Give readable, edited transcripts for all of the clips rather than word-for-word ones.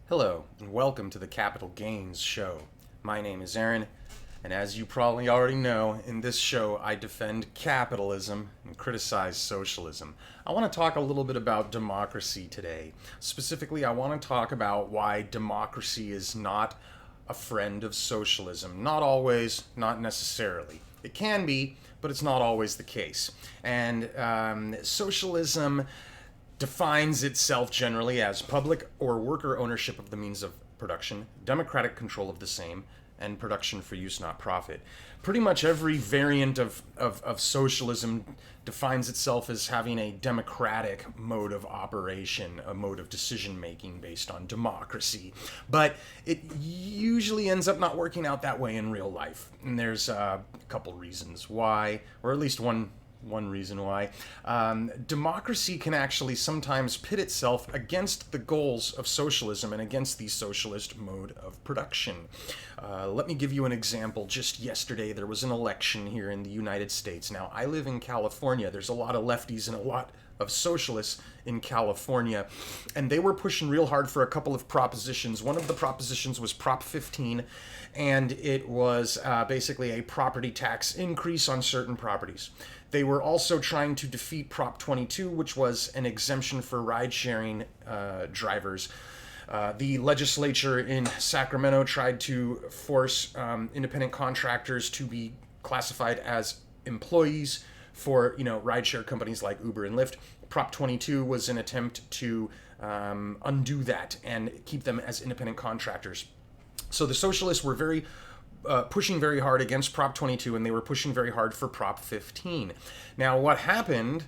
Hello, and welcome to the Capital Gains Show. My name is Aaron, and as you probably already know, in this show I defend capitalism and criticize socialism. I want to talk a little bit about democracy today. Specifically, I want to talk about why democracy is not a friend of socialism. Not always, not necessarily. It can be, but it's not always the case. And socialism defines itself generally as public or worker ownership of the means of production, democratic control of the same, and production for use, not profit. Pretty much every variant of socialism defines itself as having a democratic mode of operation, a mode of decision making based on democracy. But it usually ends up not working out that way in real life. And there's a couple reasons why, or at least one reason why. Democracy can actually sometimes pit itself against the goals of socialism and against the socialist mode of production. Let me give you an example. Just yesterday, there was an election here in the United States. Now, I live in California. There's a lot of lefties and a lot of socialists in California, and they were pushing real hard for a couple of propositions. One of the propositions was Prop 15, and it was basically a property tax increase on certain properties. They were also trying to defeat Prop 22, which was an exemption for ride-sharing drivers. The legislature in Sacramento tried to force independent contractors to be classified as employees for rideshare companies like Uber and Lyft. Prop 22 was an attempt to undo that and keep them as independent contractors. So the socialists were pushing very hard against Prop 22, and they were pushing very hard for Prop 15. Now, what happened?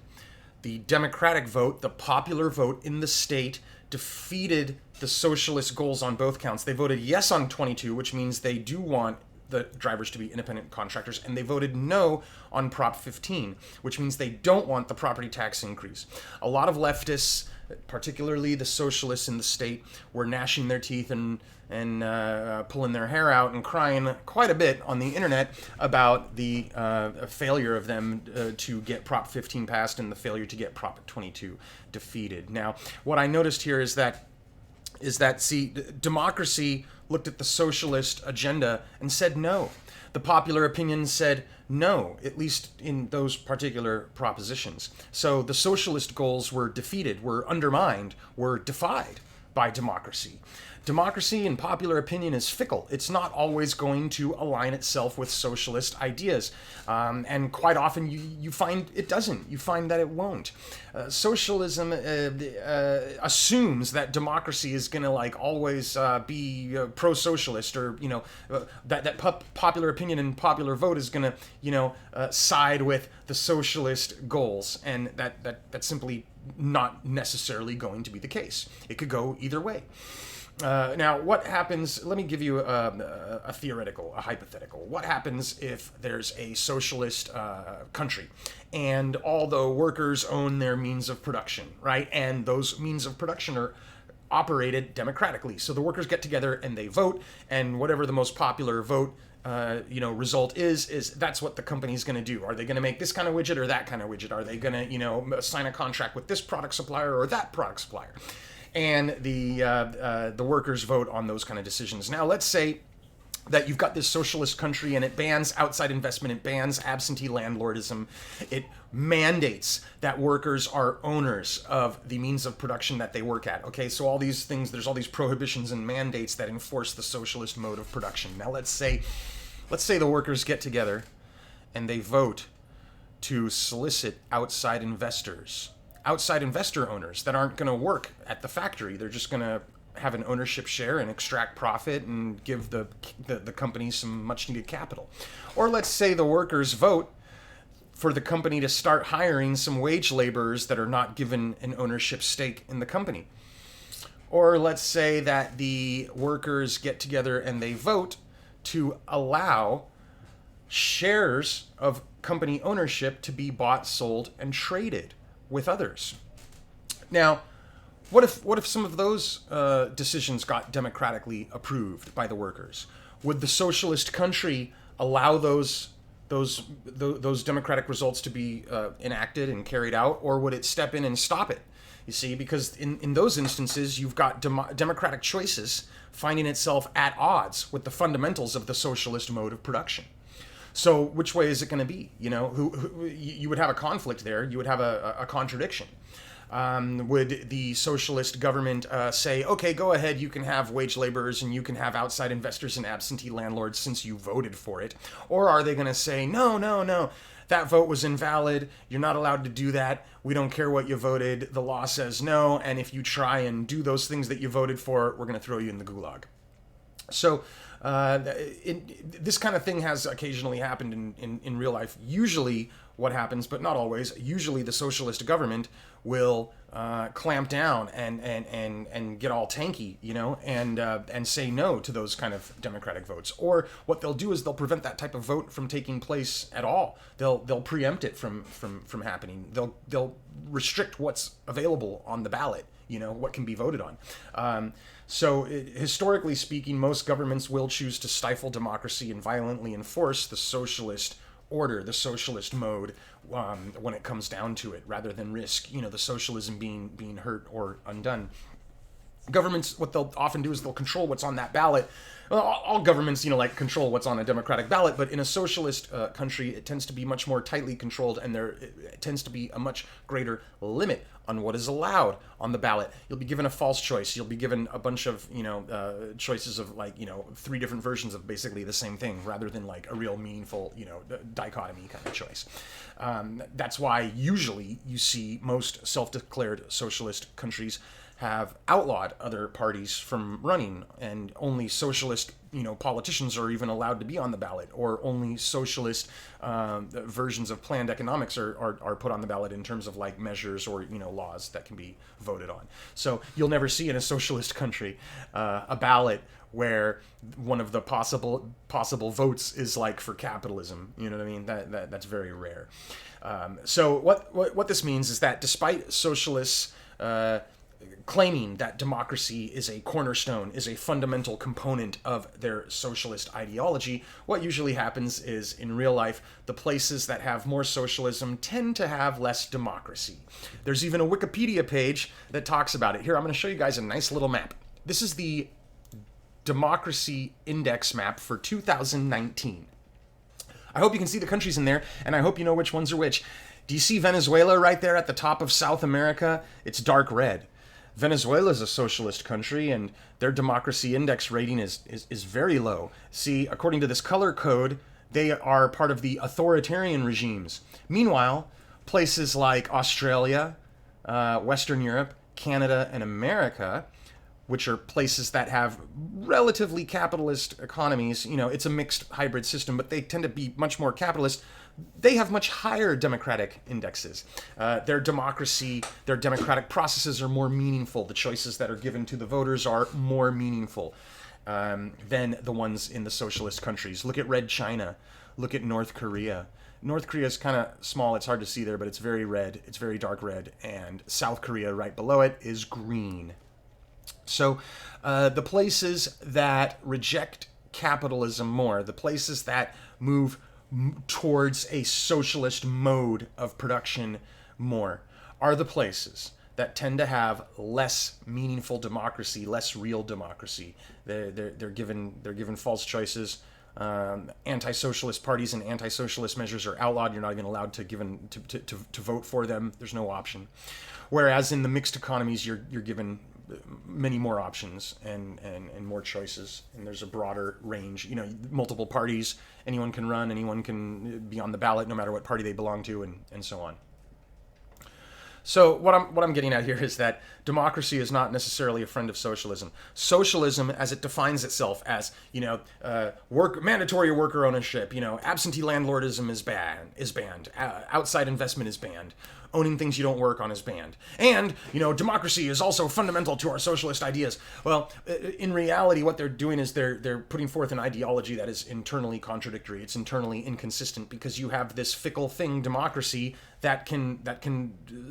The Democratic vote, the popular vote in the state, defeated the socialist goals on both counts. They voted yes on 22, which means they do want the drivers to be independent contractors, and they voted no on Prop 15, which means they don't want the property tax increase. A lot of leftists, particularly the socialists in the state, were gnashing their teeth and pulling their hair out and crying quite a bit on the internet about the failure of them to get Prop 15 passed and the failure to get Prop 22 defeated. Now, what I noticed here is that democracy looked at the socialist agenda and said no. The popular opinion said no, at least in those particular propositions. So the socialist goals were defeated, were undermined, were defied by democracy. Democracy, in popular opinion, is fickle. It's not always going to align itself with socialist ideas. And quite often you find it doesn't. You find that it won't. Socialism assumes that democracy is going to always be pro-socialist, or that popular opinion and popular vote is going to side with the socialist goals, and that's simply not necessarily going to be the case. It could go either way. Now, what happens? Let me give you a hypothetical. What happens if there's a socialist country and all the workers own their means of production, right? And those means of production are operated democratically. So the workers get together and they vote, and whatever the most popular vote result is that's what the company's going to do. Are they going to make this kind of widget or that kind of widget? Are they going to sign a contract with this product supplier or that product supplier? And the workers vote on those kind of decisions. Now, let's say that you've got this socialist country and it bans outside investment, it bans absentee landlordism, it mandates that workers are owners of the means of production that they work at. Okay, so all these things, there's all these prohibitions and mandates that enforce the socialist mode of production. Now, let's say the workers get together and they vote to solicit outside investor owners that aren't going to work at the factory. They're just going to have an ownership share and extract profit and give the company some much needed capital. Or let's say the workers vote for the company to start hiring some wage laborers that are not given an ownership stake in the company. Or let's say that the workers get together and they vote to allow shares of company ownership to be bought, sold, and traded with others. Now, what if some of those decisions got democratically approved by the workers? Would the socialist country allow those democratic results to be enacted and carried out, or would it step in and stop it You see, because in those instances, you've got democratic choices finding itself at odds with the fundamentals of the socialist mode of production. So which way is it going to be? You would have a conflict there. You would have a contradiction. Would the socialist government say, okay, go ahead, you can have wage laborers and you can have outside investors and absentee landlords since you voted for it? Or are they going to say, no, that vote was invalid, you're not allowed to do that, we don't care what you voted, the law says no, and if you try and do those things that you voted for, we're going to throw you in the gulag. So this kind of thing has occasionally happened in real life. Usually what happens, but not always, usually the socialist government will clamp down and get all tanky, and say no to those kind of democratic votes. Or what they'll do is they'll prevent that type of vote from taking place at all. They'll preempt it from happening. They'll restrict what's available on the ballot, what can be voted on. So historically speaking, most governments will choose to stifle democracy and violently enforce the socialist order, the socialist mode, when it comes down to it, rather than risk, the socialism being hurt or undone. Governments, what they'll often do is they'll control what's on that ballot. Well, all governments, control what's on a democratic ballot, but in a socialist country, it tends to be much more tightly controlled, and it tends to be a much greater limit on what is allowed on the ballot. You'll be given a false choice. You'll be given a bunch of, choices of 3 different versions of basically the same thing, rather than a real meaningful, dichotomy kind of choice. That's why usually you see most self-declared socialist countries have outlawed other parties from running, and only socialist, politicians are even allowed to be on the ballot, or only socialist versions of planned economics are put on the ballot in terms of measures or laws that can be voted on. So you'll never see in a socialist country a ballot where one of the possible votes is for capitalism. You know what I mean? That's very rare. So what this means is that despite socialists claiming that democracy is a cornerstone, is a fundamental component of their socialist ideology, what usually happens is, in real life, the places that have more socialism tend to have less democracy. There's even a Wikipedia page that talks about it. Here, I'm going to show you guys a nice little map. This is the Democracy Index map for 2019. I hope you can see the countries in there, and I hope you know which ones are which. Do you see Venezuela right there at the top of South America? It's dark red. Venezuela is a socialist country, and their democracy index rating is very low. See, according to this color code, they are part of the authoritarian regimes. Meanwhile, places like Australia, Western Europe, Canada, and America, which are places that have relatively capitalist economies, it's a mixed hybrid system, but they tend to be much more capitalist. They have much higher democratic indexes. Their democratic processes are more meaningful. The choices that are given to the voters are more meaningful than the ones in the socialist countries. Look at Red China. Look at North Korea. North Korea is kind of small. It's hard to see there, but it's very red. It's very dark red. And South Korea right below it is green. So the places that reject capitalism more, the places that move towards a socialist mode of production more, are the places that tend to have less meaningful democracy, less real democracy. They're given false choices. Anti-socialist parties and anti-socialist measures are outlawed. You're not even allowed to vote for them. There's no option. Whereas in the mixed economies, you're given many more options and more choices, and there's a broader range. Multiple parties, anyone can run, anyone can be on the ballot, no matter what party they belong to, and so on. So what I'm getting at here is that democracy is not necessarily a friend of socialism. Socialism, as it defines itself as mandatory worker ownership, absentee landlordism is banned, outside investment is banned, owning things you don't work on is banned, and democracy is also fundamental to our socialist ideas. Well, in reality, what they're doing is they're putting forth an ideology that is internally contradictory. It's internally inconsistent, because you have this fickle thing, democracy, that can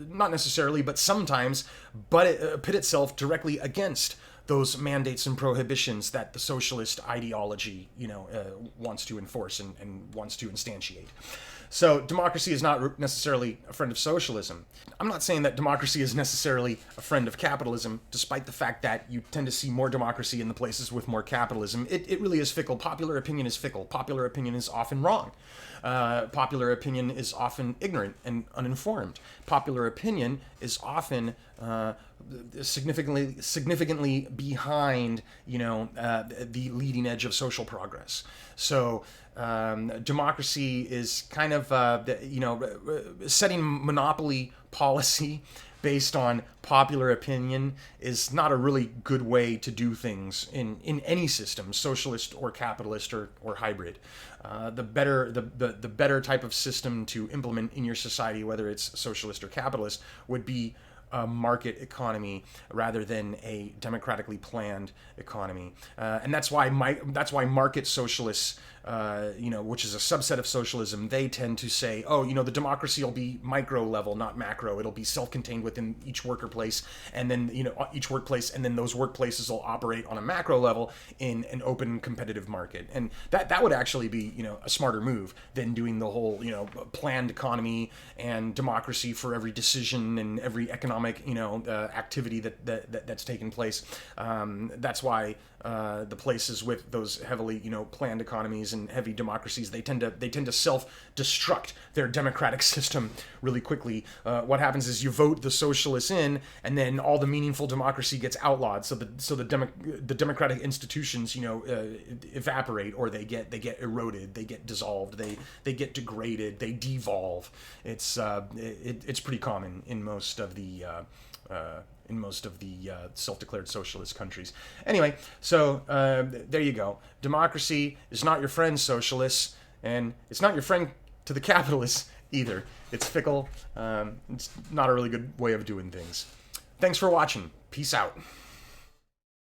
not necessarily, but sometimes, pit itself directly against those mandates and prohibitions that the socialist ideology, wants to enforce and wants to instantiate. So democracy is not necessarily a friend of socialism. I'm not saying that democracy is necessarily a friend of capitalism, despite the fact that you tend to see more democracy in the places with more capitalism. It really is fickle. Popular opinion is fickle. Popular opinion is often wrong. Popular opinion is often ignorant and uninformed. Popular opinion is often significantly behind, the leading edge of social progress. So democracy is kind of, setting monopoly policy based on popular opinion is not a really good way to do things in any system, socialist or capitalist or hybrid. The better type of system to implement in your society, whether it's socialist or capitalist, would be a market economy rather than a democratically planned economy, and that's why market socialists, which is a subset of socialism, they tend to say, oh, the democracy will be micro level, not macro. It'll be self-contained within each worker place, and then each workplace, and then those workplaces will operate on a macro level in an open competitive market, and that would actually be a smarter move than doing the whole planned economy and democracy for every decision and every economic activity that's taken place. That's why the places with those heavily planned economies and heavy democracies, they tend to self-destruct their democratic system really quickly. What happens is you vote the socialists in, and then all the meaningful democracy gets outlawed. So the democratic institutions evaporate, or they get eroded, they get dissolved, they get degraded, they devolve. It's pretty common in most of the self-declared socialist countries. Anyway, so there you go. Democracy is not your friend, socialists, and it's not your friend to the capitalists either. It's fickle. It's not a really good way of doing things. Thanks for watching. Peace out.